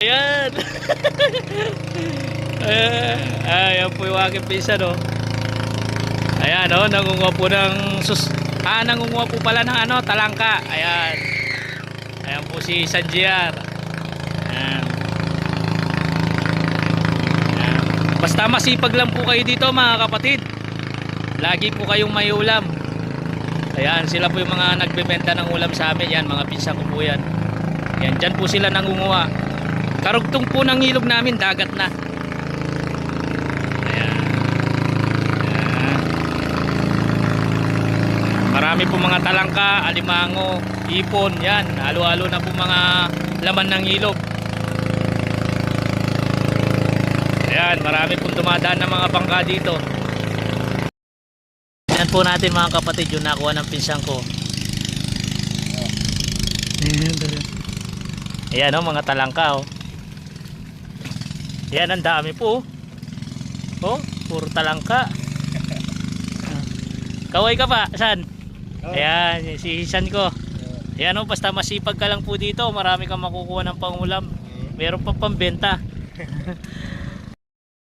Ayan. Ayan po yung aking pinsan, oh. Ayan, oh, nangunguha po ng nangunguha po pala ng talangka. Ayan. Ayan po si Sanjiar. Ayan. Ayan. Basta masipag lang po kayo dito, mga kapatid. Lagi po kayong may ulam. Ayan, sila po yung mga nagbebenta ng ulam sa amin. Yan, mga pinsan ko po yan. Ayan, dyan po sila nangunguha. Karugtong po ng ilog namin, dagat na. Ayan. Ayan. Marami po mga talangka, alimango, ipon. Yan, halo-halo na po mga laman ng ilog. Ayan, marami pong dumadaan ng mga bangka dito. Yan po natin, mga kapatid, yung nakuha ng pinsan ko. Ayan, oh, mga talangka, oh. Yan, ang dami po. Oh, puro talangka. Kaway ka pa, San? Ayan, si San ko. Ayan, oh, basta masipag ka lang po dito, marami kang makukuha ng pangulam. Meron pa pambenta.